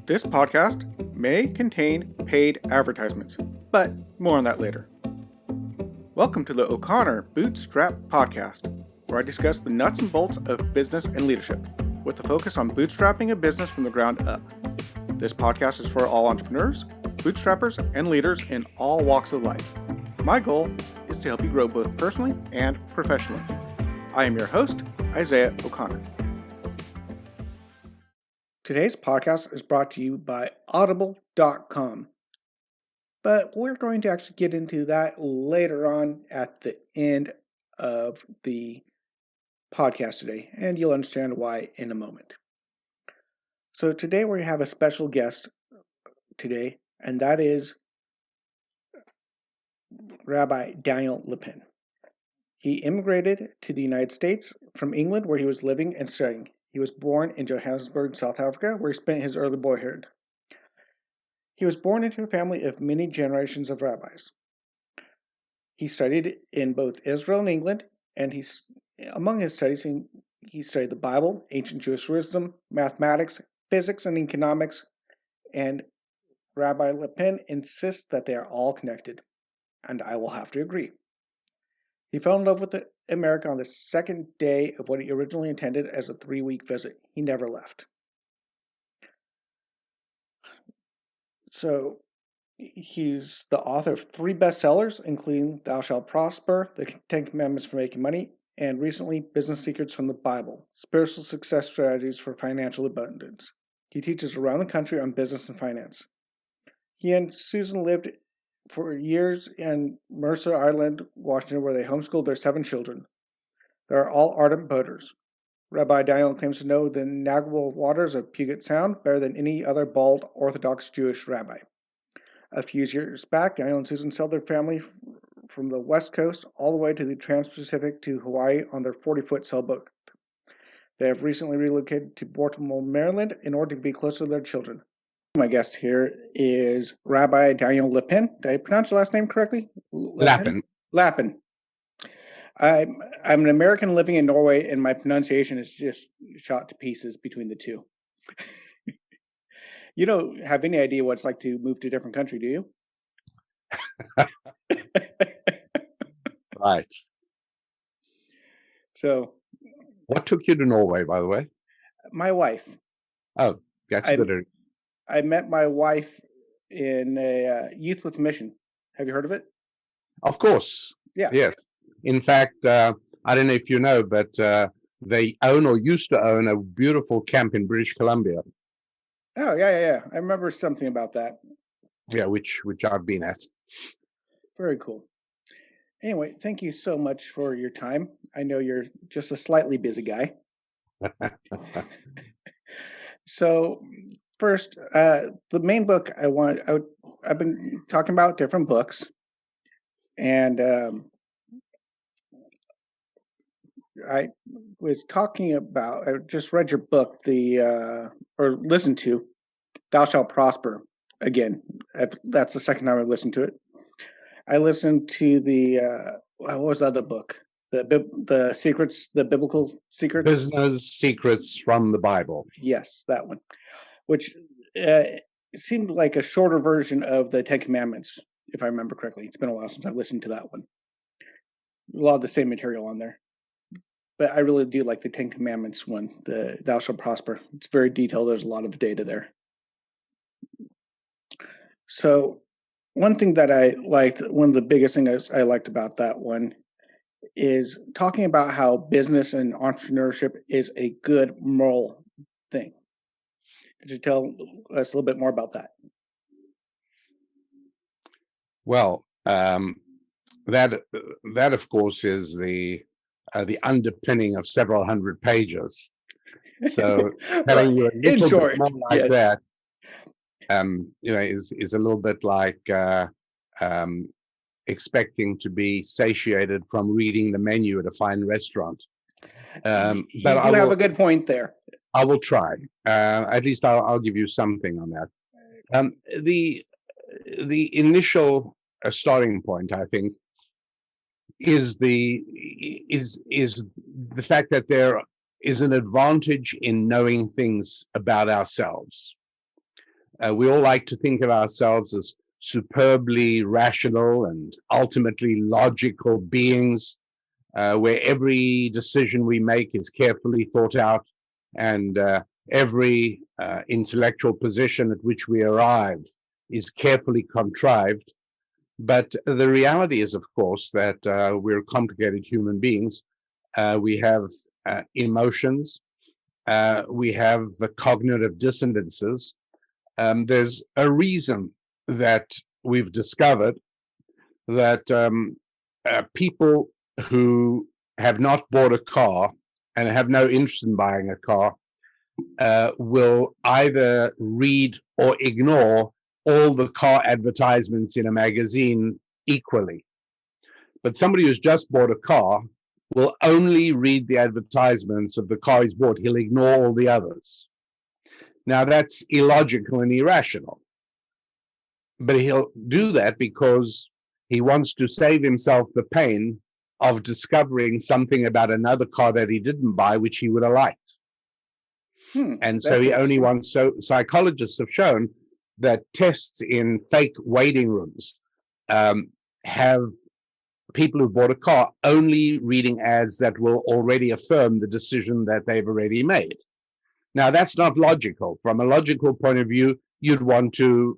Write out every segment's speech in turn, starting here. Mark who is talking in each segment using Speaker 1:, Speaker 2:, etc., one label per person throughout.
Speaker 1: This podcast may contain paid advertisements, but more on that later. Welcome to the O'Connor Bootstrap Podcast, where I discuss the nuts and bolts of business and leadership, with a focus on bootstrapping a business from the ground up. This podcast is for all entrepreneurs, bootstrappers, and leaders in all walks of life. My goal is to help you grow both personally and professionally. I am your host, Isaiah O'Connor. Today's podcast is brought to you by Audible.com. But we're going to actually get into that later on at the end of the podcast today, and you'll understand why in a moment. So today we have a special guest today, and that is Rabbi Daniel Lapin. He immigrated to the United States from England, where he was living and studying. He was born in Johannesburg, South Africa, where he spent his early boyhood. He was born into a family of many generations of rabbis. He studied in both Israel and England, and among his studies, he studied the Bible, ancient Jewish wisdom, mathematics, physics, and economics, and Rabbi Lapin insists that they are all connected, and I will have to agree. He fell in love with America on the second day of what he originally intended as a 3-week visit. He never left. So he's the author of 3 bestsellers, including Thou Shalt Prosper, The 10 Commandments for Making Money, and recently Business Secrets from the Bible, Spiritual Success Strategies for Financial Abundance. He teaches around the country on business and finance. He and Susan lived for years in Mercer Island, Washington, where they homeschooled their 7 children. They are all ardent boaters. Rabbi Daniel claims to know the navigable waters of Puget Sound better than any other bald Orthodox Jewish rabbi. A few years back, Daniel and Susan sailed their family from the West Coast all the way to the Trans-Pacific to Hawaii on their 40-foot sailboat. They have recently relocated to Baltimore, Maryland, in order to be closer to their children. My guest here is Rabbi Daniel Lapin. Did I pronounce your last name correctly?
Speaker 2: Lapin.
Speaker 1: Lapin. I'm an American living in Norway, and my pronunciation is just shot to pieces between the two. You don't have any idea what it's like to move to a different country, do you?
Speaker 2: Right.
Speaker 1: So,
Speaker 2: what took you to Norway, by the way?
Speaker 1: My wife.
Speaker 2: Oh, that's good.
Speaker 1: I met my wife in a Youth with Mission. Have you heard of it?
Speaker 2: Of course.
Speaker 1: Yeah.
Speaker 2: Yes. In fact, I don't know if you know, but they own or used to own a beautiful camp in British Columbia.
Speaker 1: Oh, yeah. I remember something about that.
Speaker 2: Yeah, which I've been at.
Speaker 1: Very cool. Anyway, thank you so much for your time. I know you're just a slightly busy guy. So, first, the main book I've been talking about different books, and I was talking about. I just read your book, or listened to, Thou Shalt Prosper again. That's the second time I listened to it. I listened to what was the other book? The secrets, the biblical secrets.
Speaker 2: Business Secrets from the Bible.
Speaker 1: Yes, that one, which seemed like a shorter version of the 10 Commandments, if I remember correctly. It's been a while since I've listened to that one. A lot of the same material on there. But I really do like the 10 Commandments one, the Thou Shalt Prosper. It's very detailed. There's a lot of data there. So one thing that I liked, one of the biggest things I liked about that one is talking about how business and entrepreneurship is a good moral thing. Could you tell us a little bit more about that?
Speaker 2: Well, that of course is the underpinning of several hundred pages. So telling you a little bit more like that, is a little bit like expecting to be satiated from reading the menu at a fine restaurant.
Speaker 1: But you have a good point there.
Speaker 2: I will try. At least I'll give you something on that. The initial starting point, I think, is the fact that there is an advantage in knowing things about ourselves. We all like to think of ourselves as superbly rational and ultimately logical beings, where every decision we make is carefully thought out, and every intellectual position at which we arrive is carefully contrived. But the reality is, of course, that we're complicated human beings. We have emotions. We have cognitive dissonances. There's a reason that we've discovered that people who have not bought a car and have no interest in buying a car will either read or ignore all the car advertisements in a magazine equally. But somebody who's just bought a car will only read the advertisements of the car he's bought. He'll ignore all the others. Now, that's illogical and irrational. But he'll do that because he wants to save himself the pain of discovering something about another car that he didn't buy, which he would have liked. And so he only wants, so psychologists have shown that tests in fake waiting rooms have people who bought a car only reading ads that will already affirm the decision that they've already made. Now, that's not logical. From a logical point of view, you'd want to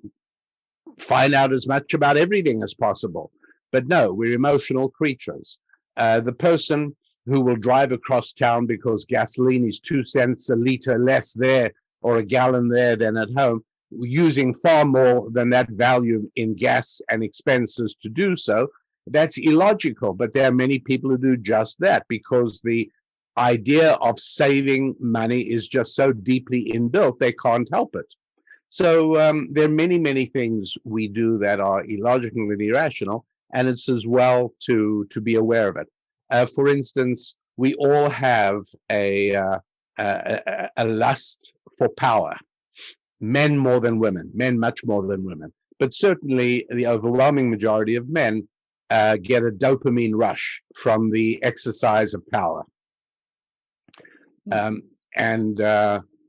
Speaker 2: find out as much about everything as possible. But no, we're emotional creatures. The person who will drive across town because gasoline is 2 cents a liter less there or a gallon there than at home, using far more than that value in gas and expenses to do so, that's illogical. But there are many people who do just that because the idea of saving money is just so deeply inbuilt, they can't help it. So there are many, many things we do that are illogical and irrational, and it's as well to be aware of it. For instance, we all have a lust for power. Men more than women, men much more than women. But certainly the overwhelming majority of men get a dopamine rush from the exercise of power.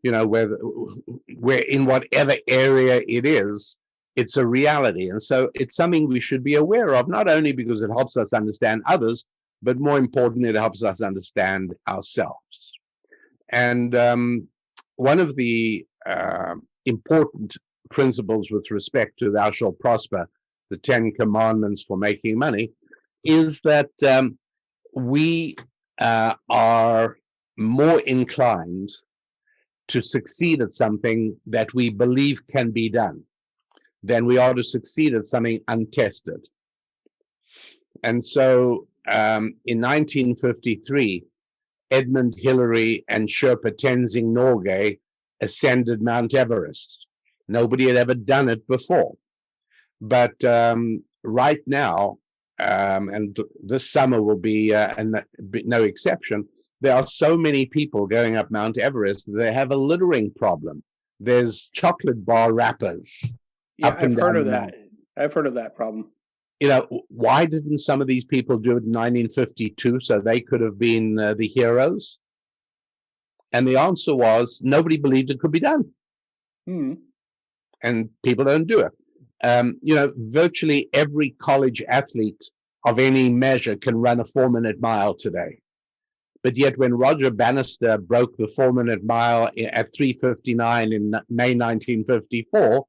Speaker 2: You know, where in whatever area it is, it's a reality. And so it's something we should be aware of, not only because it helps us understand others, but more importantly, it helps us understand ourselves. And one of the important principles with respect to thou shalt prosper, the 10 commandments for making money, is that we are more inclined to succeed at something that we believe can be done than we are to succeed at something untested. And so in 1953, Edmund Hillary and Sherpa Tenzing Norgay ascended Mount Everest. Nobody had ever done it before. But right now, and this summer will be no exception, there are so many people going up Mount Everest that they have a littering problem. There's chocolate bar wrappers.
Speaker 1: Yeah, I've heard of that. I've heard of that problem.
Speaker 2: You know, why didn't some of these people do it in 1952 so they could have been the heroes? And the answer was nobody believed it could be done. And people don't do it. You know, virtually every college athlete of any measure can run a 4-minute mile today. But yet when Roger Bannister broke the 4-minute mile at 3:59 in May 1954,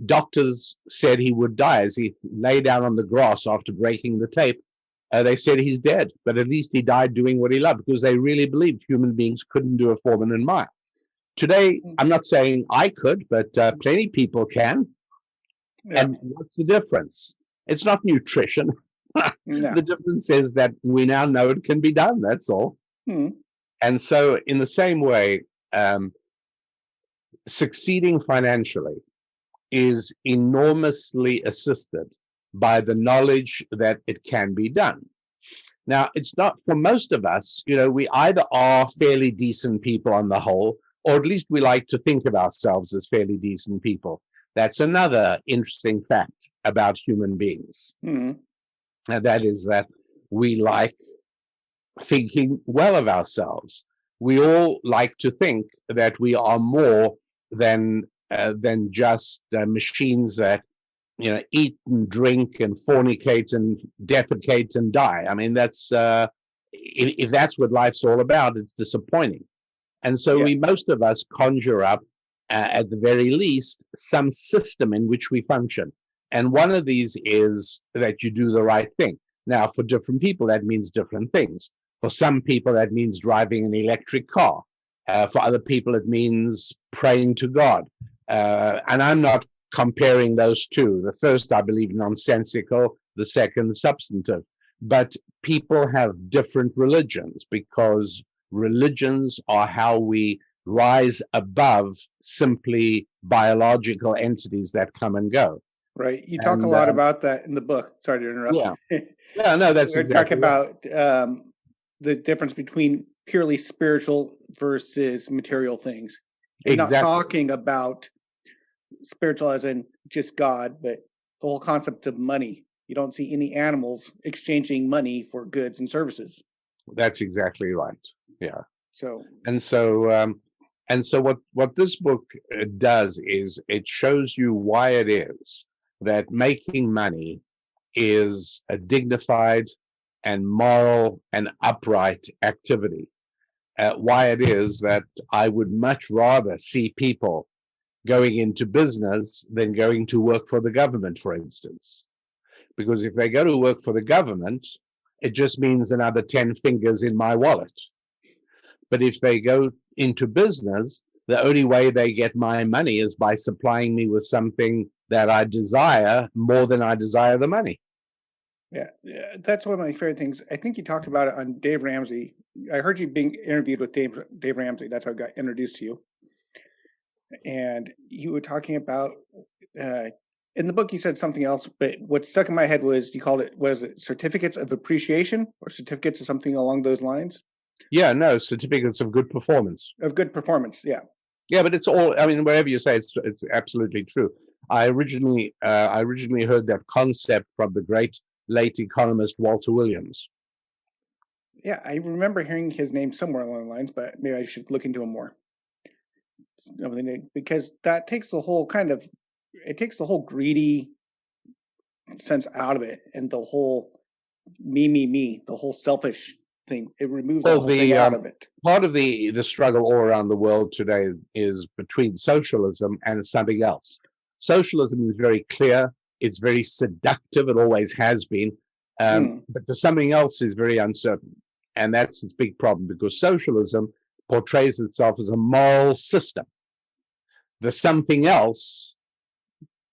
Speaker 2: doctors said he would die as he lay down on the grass after breaking the tape. They said he's dead, but at least he died doing what he loved, because they really believed human beings couldn't do a 4-minute mile. Today, I'm not saying I could, but plenty of people can. Yeah. And what's the difference? It's not nutrition. No. The difference is that we now know it can be done. That's all. And so in the same way, succeeding financially is enormously assisted by the knowledge that it can be done. Now, it's not, for most of us, you know, we either are fairly decent people on the whole, or at least we like to think of ourselves as fairly decent people. That's another interesting fact about human beings. And that is that we like thinking well of ourselves. We all like to think that we are more than than just machines that eat and drink and fornicate and defecate and die. I mean, that's if that's what life's all about, it's disappointing. And so most of us conjure up, at the very least, some system in which we function. And one of these is that you do the right thing. Now, for different people, that means different things. For some people, that means driving an electric car. For other people, it means praying to God. And I'm not comparing those two. The first, I believe, nonsensical, the second, substantive. But people have different religions because religions are how we rise above simply biological entities that come and go.
Speaker 1: Right. You talk a lot about that in the book. Sorry to interrupt.
Speaker 2: Yeah, no, that's exactly
Speaker 1: about the difference between purely spiritual versus material things. And not talking about spiritual as in just God, but the whole concept of money. You don't see any animals exchanging money for goods and services.
Speaker 2: That's exactly right. Yeah.
Speaker 1: So
Speaker 2: what this book does is it shows you why it is that making money is a dignified and moral and upright activity. Why it is that I would much rather see people going into business than going to work for the government, for instance. Because if they go to work for the government, it just means another 10 fingers in my wallet. But if they go into business, the only way they get my money is by supplying me with something that I desire more than I desire the money.
Speaker 1: Yeah, that's one of my favorite things. I think you talked about it on Dave Ramsey. I heard you being interviewed with Dave Ramsey. That's how I got introduced to you. And you were talking about, in the book you said something else, but what stuck in my head was you called it, was it certificates of appreciation or certificates of something along those lines?
Speaker 2: Yeah, no, certificates of good performance.
Speaker 1: Of good performance, yeah.
Speaker 2: Yeah, but it's all, I mean, wherever you say it's absolutely true. I originally heard that concept from the great late economist Walter Williams.
Speaker 1: Yeah, I remember hearing his name somewhere along the lines, but maybe I should look into him more. Because that takes the whole greedy sense out of it, and the whole me, the whole selfish thing. It removes the whole thing out of it.
Speaker 2: Part of the struggle all around the world today is between socialism and something else. Socialism is very clear. It's very seductive. It always has been. But the something else is very uncertain. And that's its big problem because socialism portrays itself as a moral system. The something else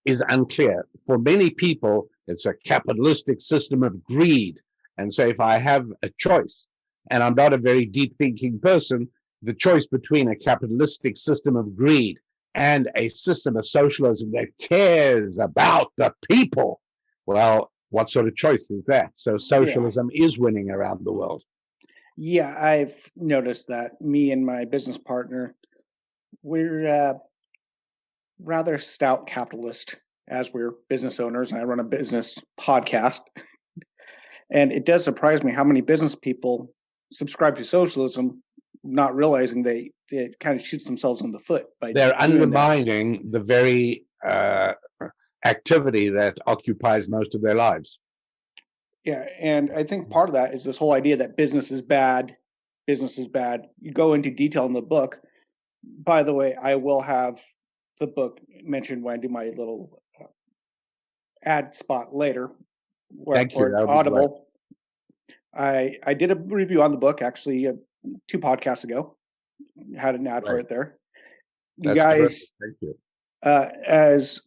Speaker 2: is unclear. For many people, it's a capitalistic system of greed. And so if I have a choice, and I'm not a very deep thinking person, the choice between a capitalistic system of greed and a system of socialism that cares about the people, well, what sort of choice is that? So socialism is winning around the world.
Speaker 1: Yeah, I've noticed that. Me and my business partner, we're rather stout capitalist as we're business owners, and I run a business podcast. And it does surprise me how many business people subscribe to socialism, not realizing it kind of shoots themselves in the foot by
Speaker 2: they're undermining the very activity that occupies most of their lives.
Speaker 1: Yeah, and I think part of that is this whole idea that business is bad. Business is bad. You go into detail in the book. By the way, I will have the book mentioned when I do my little ad spot later.
Speaker 2: Thank you.
Speaker 1: Audible. I did a review on the book actually 2 podcasts ago. Had an ad for it there. You guys,
Speaker 2: thank you.
Speaker 1: As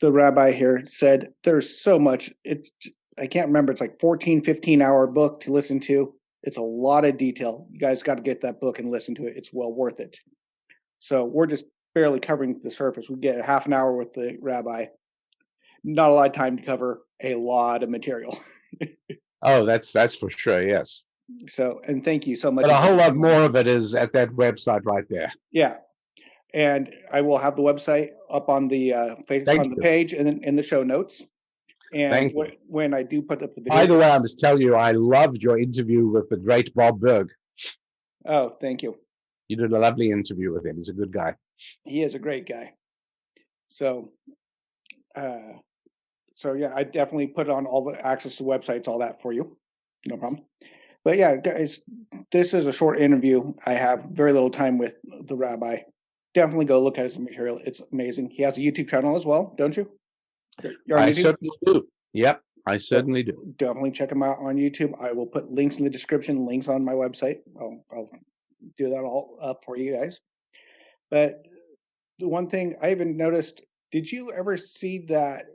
Speaker 1: the rabbi here said, there's so much. I can't remember. It's like 14, 15-hour book to listen to. It's a lot of detail. You guys got to get that book and listen to it. It's well worth it. So we're just barely covering the surface. We get a half an hour with the rabbi. Not a lot of time to cover a lot of material.
Speaker 2: Oh, that's for sure. Yes.
Speaker 1: So, and thank you so much.
Speaker 2: But a whole lot more of it is at that website right there.
Speaker 1: Yeah. And I will have the website up on the the page and in the show notes. And when I do put up the video.
Speaker 2: By the way, I must tell you, I loved your interview with the great Bob Berg.
Speaker 1: Oh, thank you.
Speaker 2: You did a lovely interview with him. He's a good guy.
Speaker 1: He is a great guy. So, yeah, I definitely put on all the access to websites, all that for you. No problem. But yeah, guys, this is a short interview. I have very little time with the rabbi. Definitely go look at his material. It's amazing. He has a YouTube channel as well, don't you? You're on
Speaker 2: I
Speaker 1: YouTube?
Speaker 2: certainly do. Yep, I certainly do.
Speaker 1: Definitely check him out on YouTube. I will put links in the description, links on my website. I'll do that all up for you guys. But the one thing I even noticed, did you ever see that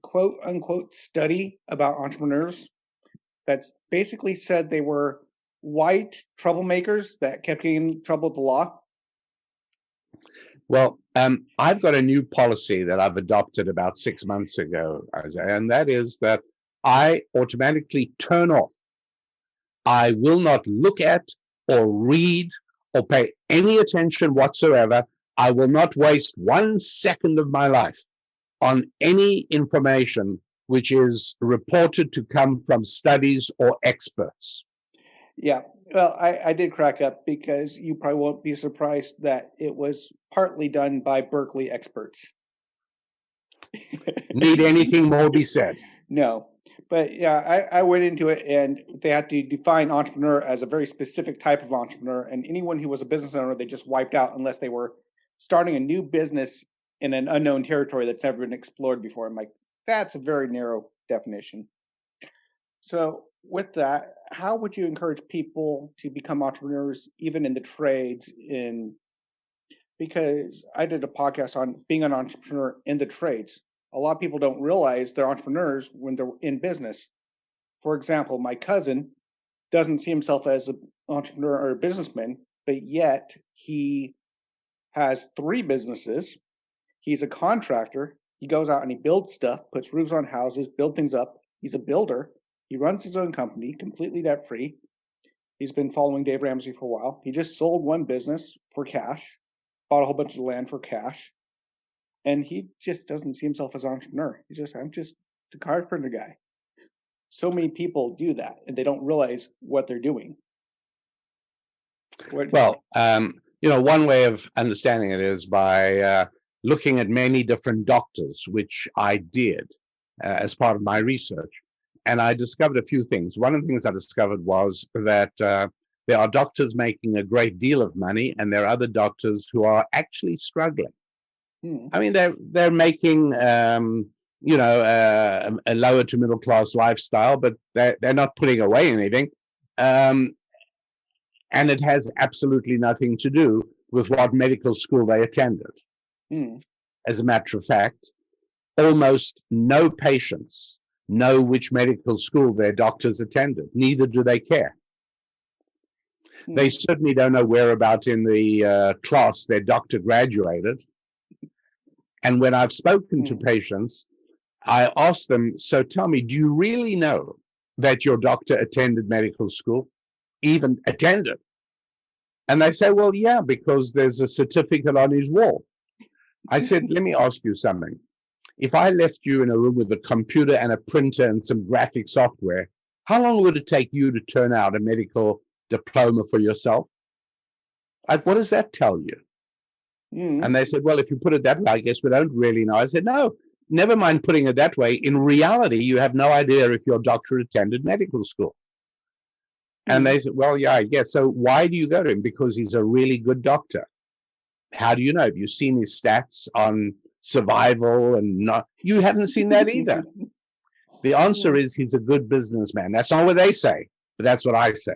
Speaker 1: quote unquote study about entrepreneurs that's basically said they were white troublemakers that kept getting in trouble with the law?
Speaker 2: Well, I've got a new policy that I've adopted about 6 months ago, Isaiah, and that is that I automatically turn off. I will not look at or read or pay any attention whatsoever. I will not waste 1 second of my life on any information which is reported to come from studies or experts.
Speaker 1: Yeah, well, I did crack up because you probably won't be surprised that it was partly done by Berkeley experts.
Speaker 2: Need anything more be said?
Speaker 1: No, but yeah, I went into it and they had to define entrepreneur as a very specific type of entrepreneur, and anyone who was a business owner, they just wiped out unless they were starting a new business in an unknown territory that's never been explored before. I'm like, that's a very narrow definition. So with that, how would you encourage people to become entrepreneurs, even in the trades? Because I did a podcast on being an entrepreneur in the trades. A lot of people don't realize they're entrepreneurs when they're in business. For example, my cousin doesn't see himself as an entrepreneur or a businessman, but yet he has 3 businesses. He's a contractor. He goes out and he builds stuff, puts roofs on houses, builds things up. He's a builder. He runs his own company, completely debt-free. He's been following Dave Ramsey for a while. He just sold one business for cash, bought a whole bunch of land for cash, and he just doesn't see himself as an entrepreneur. I'm just the carpenter guy. So many people do that, and they don't realize what they're doing.
Speaker 2: Well, one way of understanding it is by looking at many different doctors, which I did as part of my research. And I discovered a few things. One of the things I discovered was that there are doctors making a great deal of money, and there are other doctors who are actually struggling. I mean, they're making a lower to middle class lifestyle, but they're not putting away anything, and it has absolutely nothing to do with what medical school they attended. As a matter of fact, almost no patients know which medical school their doctors attended. Neither do they care. They certainly don't know whereabouts in the class their doctor graduated. And when I've spoken to patients, I ask them, so tell me, do you really know that your doctor attended medical school? Even attended? And they say, well, yeah, because there's a certificate on his wall. I said, let me ask you something. If I left you in a room with a computer and a printer and some graphic software, how long would it take you to turn out a medical diploma for yourself? Like, what does that tell you? And they said, well, if you put it that way, I guess we don't really know. I said, no, never mind putting it that way. In reality, you have no idea if your doctor attended medical school. And they said, well, yeah, I guess. So why do you go to him? Because he's a really good doctor. How do you know? Have you seen his stats on survival and not? You haven't seen that either. The answer is he's a good businessman. That's not what they say, but that's what I say.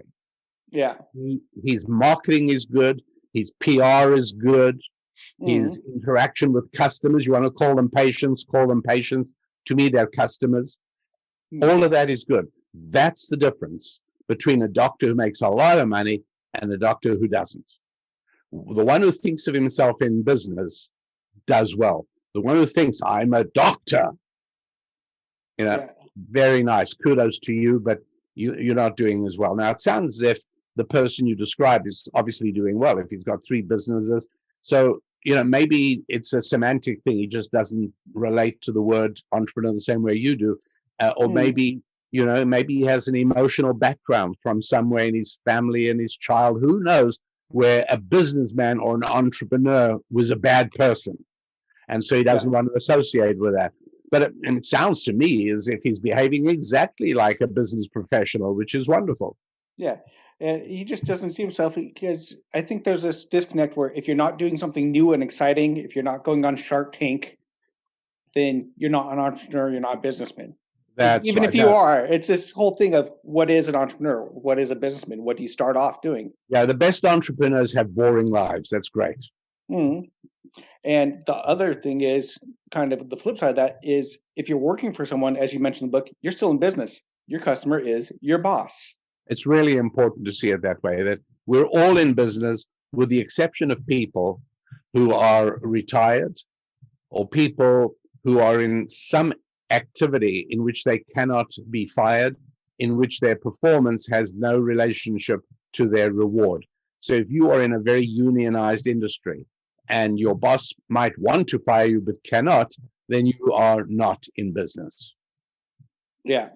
Speaker 1: Yeah.
Speaker 2: His marketing is good. His PR is good. His interaction with customers, you want to call them patients, call them patients. To me, they're customers. All of that is good. That's the difference between a doctor who makes a lot of money and a doctor who doesn't. The one who thinks of himself in business does well. The one who thinks, I'm a doctor, very nice. Kudos to you, but you're not doing as well. Now, it sounds as if the person you described is obviously doing well if he's got 3 businesses. So, maybe it's a semantic thing. He just doesn't relate to the word entrepreneur the same way you do. Or maybe, maybe he has an emotional background from somewhere in his family and his child. Who knows, where a businessman or an entrepreneur was a bad person. And so he doesn't want to associate with that. But it sounds to me as if he's behaving exactly like a business professional, which is wonderful.
Speaker 1: Yeah. And he just doesn't see himself, because I think there's this disconnect where if you're not doing something new and exciting, if you're not going on Shark Tank, then you're not an entrepreneur, you're not a businessman.
Speaker 2: That's
Speaker 1: Even
Speaker 2: right.
Speaker 1: if you are, it's this whole thing of what is an entrepreneur? What is a businessman? What do you start off doing?
Speaker 2: Yeah, the best entrepreneurs have boring lives. That's great.
Speaker 1: Mm-hmm. And the other thing is, kind of the flip side of that is, if you're working for someone, as you mentioned in the book, you're still in business. Your customer is your boss.
Speaker 2: It's really important to see it that way, that we're all in business, with the exception of people who are retired or people who are in some activity in which they cannot be fired, in which their performance has no relationship to their reward. So if you are in a very unionized industry and your boss might want to fire you but cannot, then you are not in business.
Speaker 1: Yeah,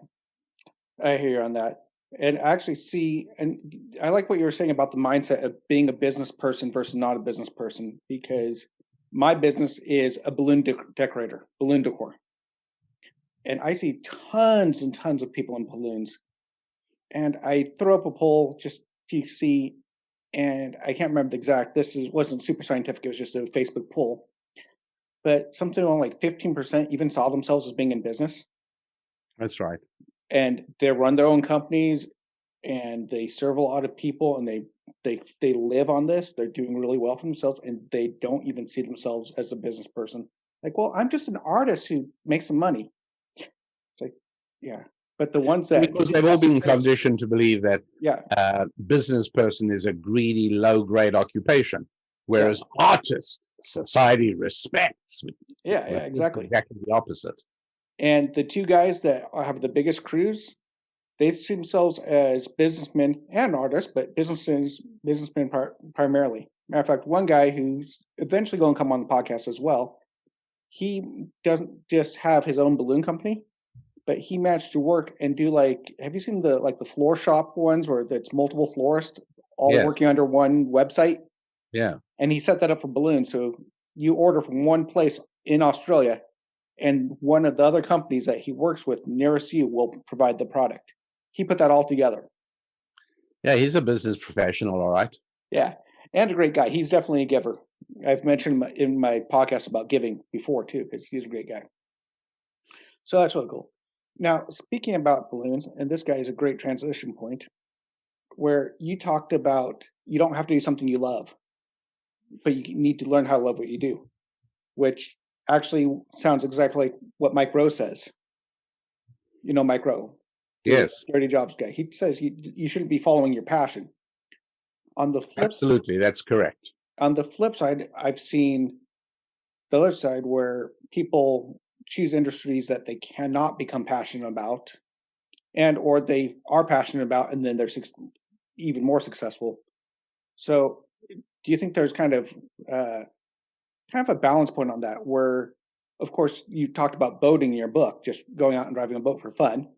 Speaker 1: I hear you on that. And actually see, and I like what you were saying about the mindset of being a business person versus not a business person, because my business is a balloon decorator, balloon decor. And I see tons and tons of people in balloons. And I throw up a poll just to see, and I can't remember the exact, wasn't super scientific, it was just a Facebook poll. But something on like 15% even saw themselves as being in business.
Speaker 2: That's right.
Speaker 1: And they run their own companies, and they serve a lot of people, and they live on this. They're doing really well for themselves, and they don't even see themselves as a business person. Like, well, I'm just an artist who makes some money. It's like, yeah. But the ones that,
Speaker 2: because they've all been conditioned to believe that business person is a greedy, low-grade occupation, whereas artist, society respects.
Speaker 1: Exactly.
Speaker 2: Exactly the opposite.
Speaker 1: And the two guys that have the biggest crews, they see themselves as businessmen and artists, but businessmen primarily. Matter of fact, one guy who's eventually going to come on the podcast as well, he doesn't just have his own balloon company, but he managed to work and do, like, have you seen the floor shop ones where it's multiple florists all working under one website?
Speaker 2: Yeah.
Speaker 1: And he set that up for balloons. So you order from one place in Australia, and one of the other companies that he works with nearest you will provide the product. He put that all together.
Speaker 2: Yeah, he's a business professional, all right.
Speaker 1: Yeah, and a great guy. He's definitely a giver. I've mentioned him in my podcast about giving before, too, because he's a great guy. So that's really cool. Now, speaking about balloons, and this guy is a great transition point, where you talked about you don't have to do something you love, but you need to learn how to love what you do, which actually sounds exactly like what Mike Rowe says. You know Mike Rowe?
Speaker 2: Yes.
Speaker 1: Dirty Jobs guy. He says you shouldn't be following your passion. On the flip
Speaker 2: Absolutely, that's correct.
Speaker 1: On the flip side, I've seen the other side where people choose industries that they cannot become passionate about, and or they are passionate about, and then they're even more successful. So do you think there's kind of a balance point on that, where, of course, you talked about boating in your book, just going out and driving a boat for fun,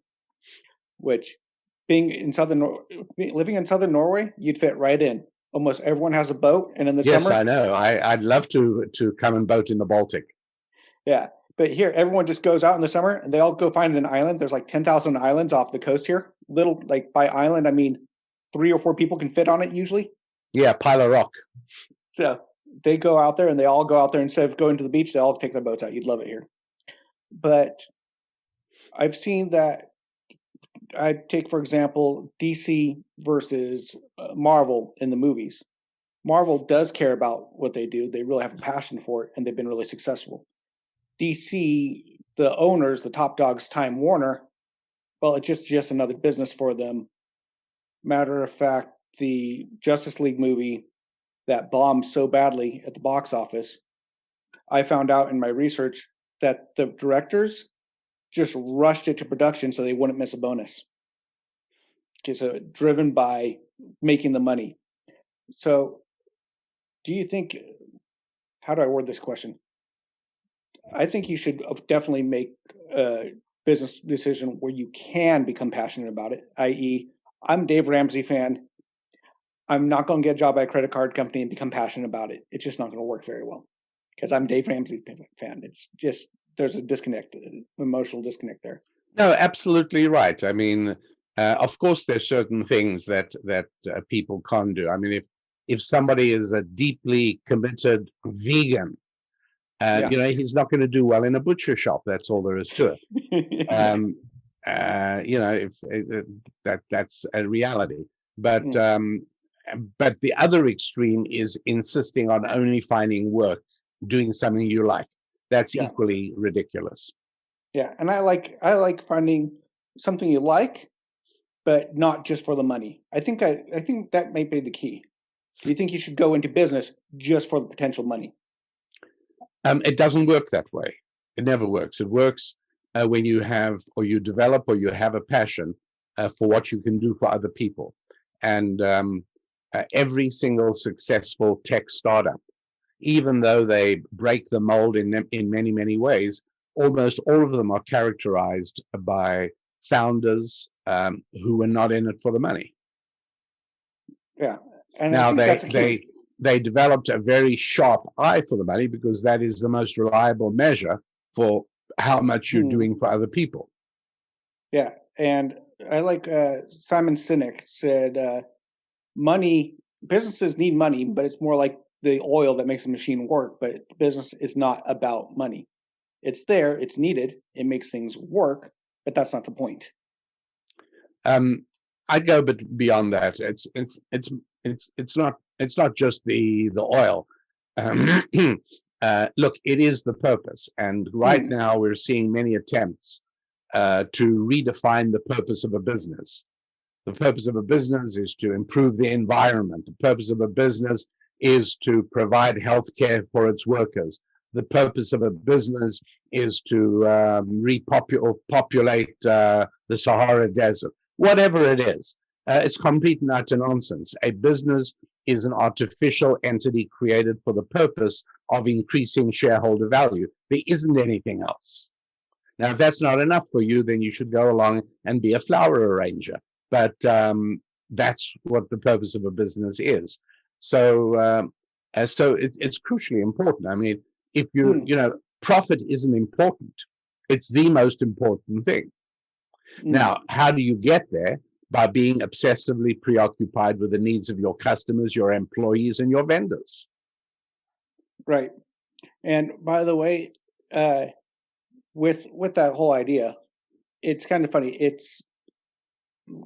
Speaker 1: which living in southern Norway, you'd fit right in. Almost everyone has a boat, and in the summer.
Speaker 2: Yes, I know. I'd love to come and boat in the Baltic.
Speaker 1: Yeah, but here everyone just goes out in the summer, and they all go find an island. There's like 10,000 islands off the coast here. Little, like, by island, I mean 3 or 4 people can fit on it usually.
Speaker 2: Yeah, pile of rock.
Speaker 1: So they go out there, and they all go out there. Instead of going to the beach, they all take their boats out. You'd love it here. But I've seen that. I take, for example, DC versus Marvel in the movies. Marvel does care about what they do. They really have a passion for it, and they've been really successful. DC, the owners, the top dogs, Time Warner, well, it's just another business for them. Matter of fact, the Justice League movie that bombed so badly at the box office, I found out in my research that the directors just rushed it to production so they wouldn't miss a bonus. Okay, so driven by making the money. So do you think, how do I word this question? I think you should definitely make a business decision where you can become passionate about it, i.e., I'm a Dave Ramsey fan. I'm not going to get a job at a credit card company and become passionate about it. It's just not going to work very well. because I'm Dave Ramsey fan. It's just there's a disconnect, emotional disconnect there.
Speaker 2: No, absolutely right. I mean, of course, there's certain things that people can't do. I mean, if somebody is a deeply committed vegan, he's not going to do well in a butcher shop. That's all there is to it. That's a reality. But the other extreme is insisting on only finding work doing something you like. That's equally ridiculous.
Speaker 1: Yeah, and I like finding something you like, but not just for the money. I think that may be the key. Do you think you should go into business just for the potential money?
Speaker 2: It doesn't work that way. It never works. It works when you have, or you develop, or you have a passion for what you can do for other people. And every single successful tech startup, even though they break the mold in many, many ways, almost all of them are characterized by founders who are not in it for the money.
Speaker 1: Yeah, and
Speaker 2: now
Speaker 1: I think that's a key.
Speaker 2: They developed a very sharp eye for the money because that is the most reliable measure for how much you're doing for other people.
Speaker 1: Yeah, and I like Simon Sinek said, businesses need money, but it's more like the oil that makes the machine work. But business is not about money. It's there, it's needed, it makes things work, but that's not the point.
Speaker 2: I'd go but beyond that. It's not just the oil. Look, it is the purpose, and right now we're seeing many attempts to redefine the purpose of a business. The purpose of a business is to improve the environment. The purpose of a business is to provide health care for its workers. The purpose of a business is to repopulate the Sahara Desert. Whatever it is, it's complete and utter nonsense. A business is an artificial entity created for the purpose of increasing shareholder value. There isn't anything else. Now, if that's not enough for you, then you should go along and be a flower arranger. But that's what the purpose of a business is. So it's crucially important. I mean, if profit isn't important, it's the most important thing. Now, how do you get there? By being obsessively preoccupied with the needs of your customers, your employees, and your vendors.
Speaker 1: Right. And by the way, with that whole idea, it's kind of funny. It's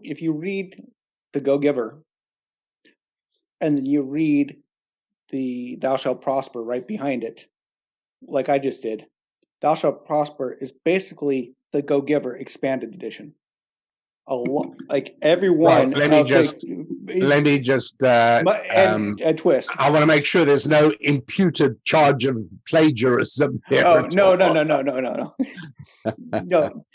Speaker 1: if you read The Go-Giver and then you read the Thou Shalt Prosper right behind it, like I just did, Thou Shalt Prosper is basically the Go-Giver expanded edition. A lot, like everyone.
Speaker 2: Well, let me just
Speaker 1: twist.
Speaker 2: I want to make sure there's no imputed charge of plagiarism there.
Speaker 1: Oh no. No,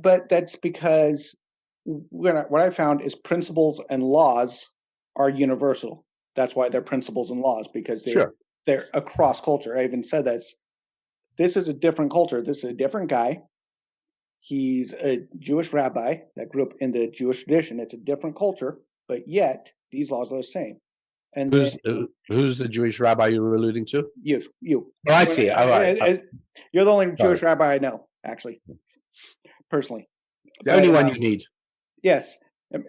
Speaker 1: but that's because what I found is principles and laws are universal. That's why they're principles and laws, because they're across culture. I even said this is a different culture. This is a different guy. He's a Jewish rabbi that grew up in the Jewish tradition. It's a different culture, but yet these laws are the same. And
Speaker 2: who's the Jewish rabbi you were alluding to?
Speaker 1: You.
Speaker 2: Oh, I see. All right.
Speaker 1: You're the only Jewish rabbi I know, actually, personally.
Speaker 2: The only one you need.
Speaker 1: Yes,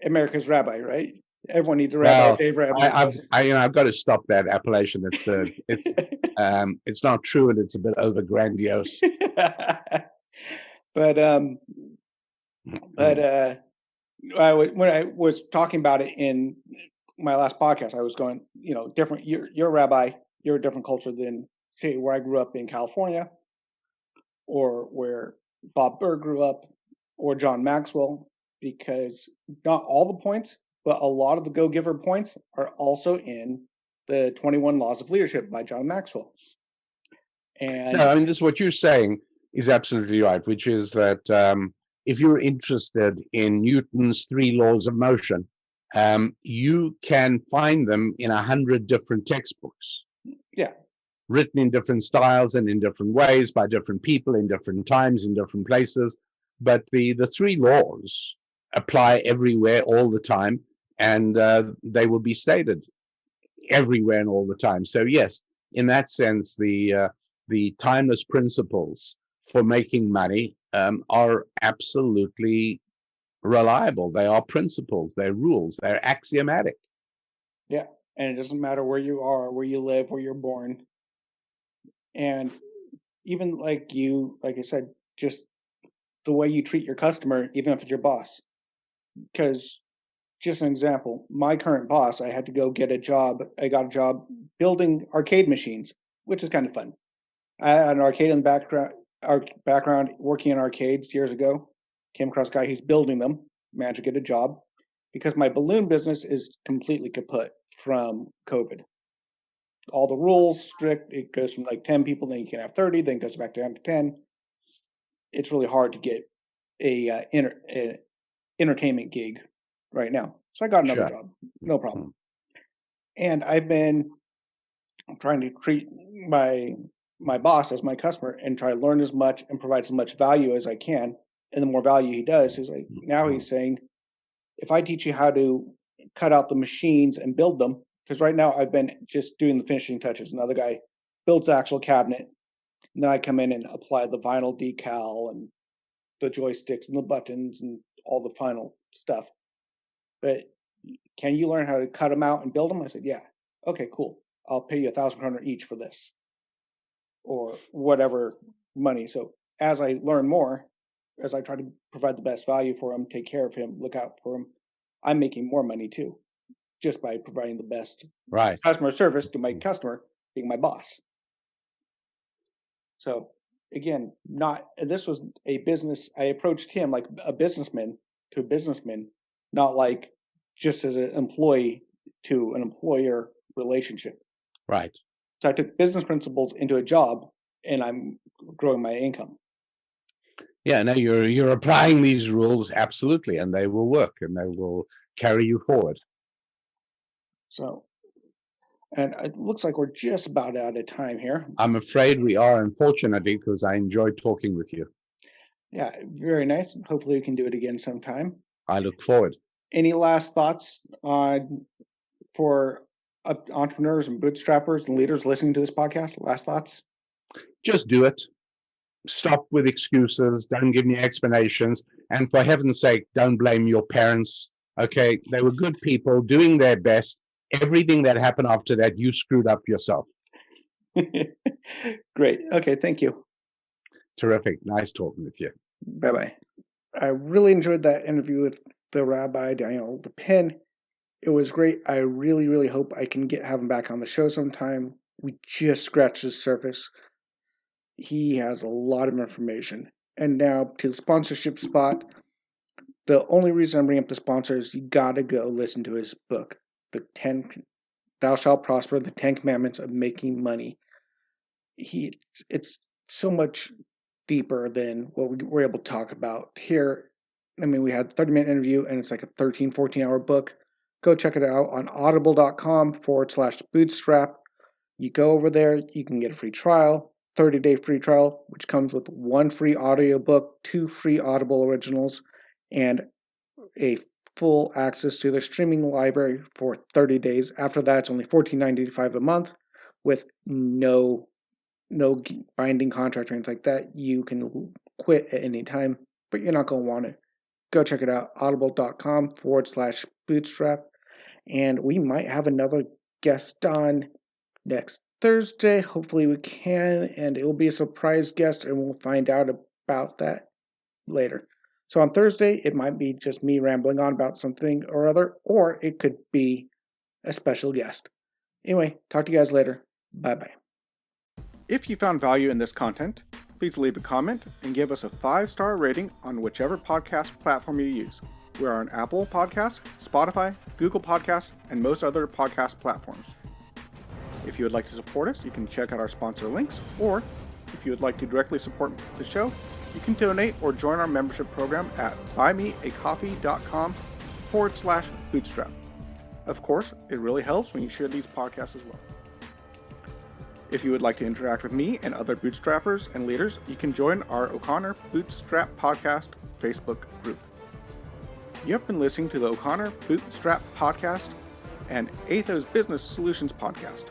Speaker 1: America's rabbi, right? Everyone needs a rabbi.
Speaker 2: Well,
Speaker 1: Dave Rabbi.
Speaker 2: I've got to stop that appellation. It's not true, and it's a bit over grandiose.
Speaker 1: But when I was talking about it in my last podcast, I was going, different. You're a rabbi. You're a different culture than, say, where I grew up in California, or where Bob Burr grew up, or John Maxwell, because not all the points, but a lot of the Go-Giver points are also in the 21 Laws of Leadership by John Maxwell. And
Speaker 2: no, I mean, this is what you're saying is absolutely right, which is that if you're interested in Newton's 3 laws of motion, you can find them in 100 different textbooks.
Speaker 1: Yeah.
Speaker 2: Written in different styles and in different ways by different people in different times, in different places. But the 3 laws apply everywhere all the time, and they will be stated everywhere and all the time. So yes, in that sense, the timeless principles for making money are absolutely reliable. They are principles, they're rules, they're axiomatic.
Speaker 1: Yeah, and it doesn't matter where you are, where you live, where you're born. And even like I said, just the way you treat your customer, even if it's your boss. Because just an example, my current boss, I had to go get a job. I got a job building arcade machines, which is kind of fun. I had an arcade in the background working in arcades years ago. Came across a guy who's building them, managed to get a job because my balloon business is completely kaput from COVID. All the rules strict. It goes from like 10 people, then you can have 30, then it goes back down to 10. It's really hard to get a entertainment gig right now. So I got another job, no problem. And I've been trying to treat my boss as my customer and try to learn as much and provide as much value as I can. And the more value he does, is like now he's saying, if I teach you how to cut out the machines and build them, because right now I've been just doing the finishing touches. Another guy builds the actual cabinet, and then I come in and apply the vinyl decal and the joysticks and the buttons and all the final stuff. But can you learn how to cut them out and build them? I said, yeah. Okay, cool. I'll pay you $1,000 each for this, or whatever money. So as I learn more, as I try to provide the best value for him, take care of him, look out for him, I'm making more money too, just by providing the best customer service to my customer, being my boss. So again, this was a business. I approached him like a businessman to a businessman, not like just as an employee to an employer relationship.
Speaker 2: Right.
Speaker 1: So I took business principles into a job, and I'm growing my income.
Speaker 2: Yeah, no, you're applying these rules absolutely, and they will work, and they will carry you forward.
Speaker 1: So, and it looks like we're just about out of time here.
Speaker 2: I'm afraid we are, unfortunately, because I enjoyed talking with you.
Speaker 1: Yeah, very nice. Hopefully we can do it again sometime.
Speaker 2: I look forward.
Speaker 1: Any last thoughts for entrepreneurs and bootstrappers and leaders listening to this podcast? Last thoughts?
Speaker 2: Just do it. Stop with excuses. Don't give me explanations. And for heaven's sake, don't blame your parents. Okay, they were good people doing their best. Everything that happened after that, you screwed up yourself.
Speaker 1: Great. Okay, thank you.
Speaker 2: Terrific. Nice talking with you.
Speaker 1: Bye-bye. I really enjoyed that interview with the Rabbi Daniel Lapin. It was great. I really, really hope I can have him back on the show sometime. We just scratched the surface. He has a lot of information. And now to the sponsorship spot. The only reason I'm bringing up the sponsor is you gotta go listen to his book, Thou Shalt Prosper, the 10 Commandments of Making Money. It's so much deeper than what we were able to talk about here. I mean, we had a 30-minute interview, and it's like a 13, 14-hour book. Go check it out on audible.com/bootstrap. You go over there, you can get a free trial, 30-day free trial, which comes with 1 free audiobook, 2 free Audible originals, and a full access to their streaming library for 30 days. After that, it's only $14.95 a month with no binding contract or anything like that. You can quit at any time, but you're not going to want to. Go check it out, audible.com/bootstrap. And we might have another guest on next Thursday. Hopefully we can, and it will be a surprise guest, and we'll find out about that later. So on Thursday, it might be just me rambling on about something or other, or it could be a special guest. Anyway, talk to you guys later. Bye-bye. If you found value in this content, please leave a comment and give us a 5-star rating on whichever podcast platform you use. We are on Apple Podcasts, Spotify, Google Podcasts, and most other podcast platforms. If you would like to support us, you can check out our sponsor links, or if you would like to directly support the show, you can donate or join our membership program at buymeacoffee.com/bootstrap. Of course, it really helps when you share these podcasts as well. If you would like to interact with me and other bootstrappers and leaders, you can join our O'Connor Bootstrap Podcast Facebook group. You have been listening to the O'Connor Bootstrap Podcast and Athos Business Solutions Podcast.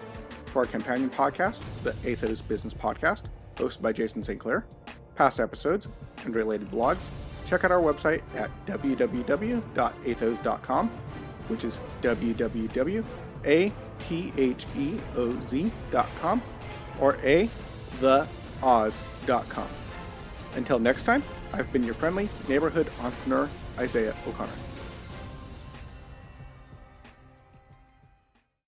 Speaker 1: to our companion podcast, the Athos Business Podcast, hosted by Jason St. Clair. Past episodes and related blogs, check out our website at www.athos.com, which is www.atheoz.com, or theoz.com. Until next time, I've been your friendly neighborhood entrepreneur, Isaiah O'Connor.